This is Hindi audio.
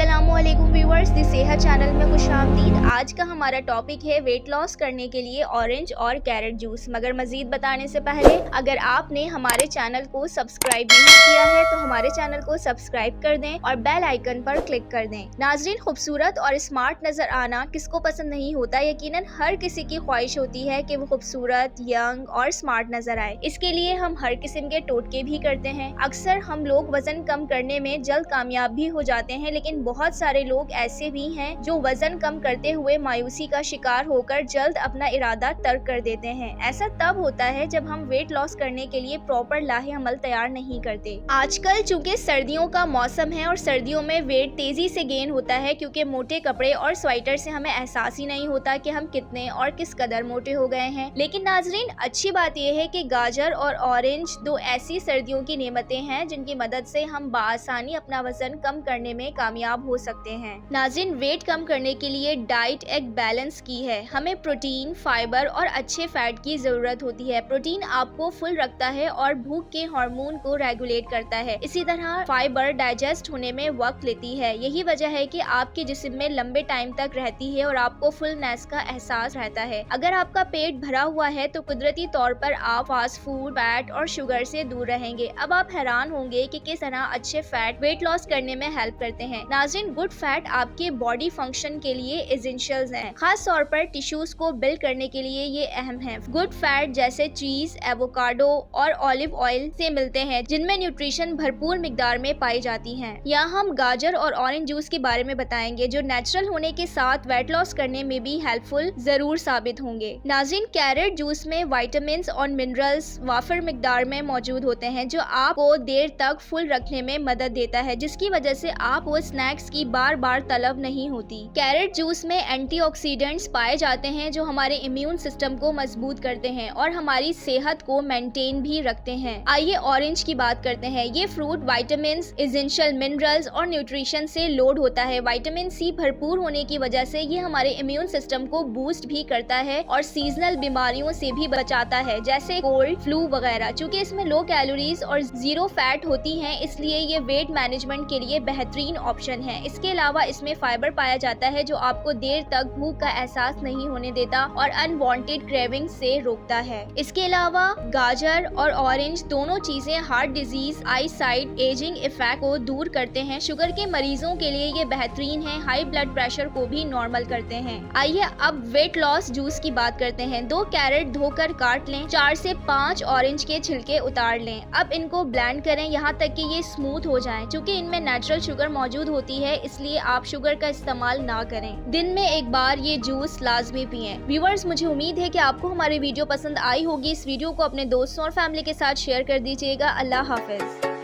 अस्सलामुअलैकुम व्यूअर्स, दी सेहत चैनल में खुशामदीद। आज का हमारा टॉपिक है वेट लॉस करने के लिए ऑरेंज और कैरेट जूस। मगर मजीद बताने से पहले अगर आपने हमारे चैनल को सब्सक्राइब नहीं किया है तो हमारे चैनल को सब्सक्राइब कर दें और बेल आइकन पर क्लिक कर दें। नाजरीन, खूबसूरत और स्मार्ट नजर आना किसको पसंद नहीं होता। यकीनन हर किसी की ख्वाहिश होती है कि वो खूबसूरत, यंग और स्मार्ट नजर आए। इसके लिए हम हर किस्म के टोटके भी करते हैं। अक्सर हम लोग वजन कम करने में जल्द कामयाब भी हो जाते हैं, लेकिन बहुत सारे लोग ऐसे भी हैं जो वजन कम करते हुए मायूसी का शिकार होकर जल्द अपना इरादा तर्क कर देते हैं। ऐसा तब होता है जब हम वेट लॉस करने के लिए प्रॉपर लाहे अमल तैयार नहीं करते। आजकल चूंकि सर्दियों का मौसम है और सर्दियों में वेट तेजी से गेन होता है, क्योंकि मोटे कपड़े और स्वेटर से हमें एहसास ही नहीं होता कि हम कितने और किस कदर मोटे हो गए हैं। लेकिन नाजरीन, अच्छी बात यह है कि गाजर और ऑरेंज दो ऐसी सर्दियों की नेमतें हैं जिनकी मदद से हम बआसानी अपना वजन कम करने में कामयाब हो सकते हैं। नाज़रीन, वेट कम करने के लिए डाइट एक बैलेंस की है। हमें प्रोटीन, फाइबर और अच्छे फैट की जरूरत होती है। प्रोटीन आपको फुल रखता है और भूख के हार्मोन को रेगुलेट करता है। इसी तरह फाइबर डाइजेस्ट होने में वक्त लेती है। यही वजह है कि आपके जिस्म में लंबे टाइम तक रहती है और आपको फुलनेस का एहसास रहता है। अगर आपका पेट भरा हुआ है तो कुदरती तौर पर आप फास्ट फूड, फैट और शुगर से दूर रहेंगे। अब आप हैरान होंगे कि किस तरह अच्छे फैट वेट लॉस करने में हेल्प करते हैं। नाज़रीन, गुड फैट आपके बॉडी फंक्शन के लिए एसेंशियल्स हैं। खास तौर पर टिश्यूज को बिल्ड करने के लिए ये अहम है। गुड फैट जैसे चीज, एवोकाडो और ऑलिव ऑयल से मिलते हैं, जिनमें न्यूट्रिशन भरपूर मिकदार में पाई जाती हैं। यहाँ हम गाजर और ऑरेंज जूस के बारे में बताएंगे, जो नेचुरल होने के साथ वेट लॉस करने में भी हेल्पफुल जरूर साबित होंगे। नाज़रीन, कैरेट जूस में विटामिन और मिनरल्स वाफर मिकदार में मौजूद होते हैं, जो आपको देर तक फुल रखने में मदद देता है, जिसकी वजह से आप वो स्नैक्स की बार बार तलब नहीं होती। कैरेट जूस में एंटीऑक्सीडेंट्स पाए जाते हैं जो हमारे इम्यून सिस्टम को मजबूत करते हैं और हमारी सेहत को मेंटेन भी रखते हैं। आइए ऑरेंज की बात करते हैं। ये फ्रूट विटामिन, एसेंशियल मिनरल्स और न्यूट्रिशन से लोड होता है। विटामिन सी भरपूर होने की वजह से ये हमारे इम्यून सिस्टम को बूस्ट भी करता है और सीजनल बीमारियों से भी बचाता है, जैसे कोल्ड, फ्लू वगैरह। चूंकि इसमें लो कैलोरीज और जीरो फैट होती हैं, इसलिए ये वेट मैनेजमेंट के लिए बेहतरीन ऑप्शन है। इसके अलावा इसमें फाइबर पाया जाता है जो आपको देर तक भूख का एहसास नहीं होने देता और अनवांटेड क्रेविंग से रोकता है। इसके अलावा गाजर और ऑरेंज दोनों चीजें हार्ट डिजीज, आई साइट, एजिंग इफेक्ट को दूर करते हैं। शुगर के मरीजों के लिए ये बेहतरीन है। हाई ब्लड प्रेशर को भी नॉर्मल करते हैं। आइए अब वेट लॉस जूस की बात करते हैं। 2 कैरेट धोकर काट लें, 4 से 5 ऑरेंज के छिलके उतार लें। अब इनको ब्लेंड करें यहाँ तक कि ये स्मूथ हो जाएं। चूंकि इनमें नेचुरल शुगर मौजूद होती है, इसलिए आप शुगर का इस्तेमाल ना करें। दिन में एक बार ये जूस लाजमी पिएं। व्यूअर्स, मुझे उम्मीद है कि आपको हमारी वीडियो पसंद आई होगी। इस वीडियो को अपने दोस्तों और फैमिली के साथ शेयर कर दीजिएगा। अल्लाह हाफिज।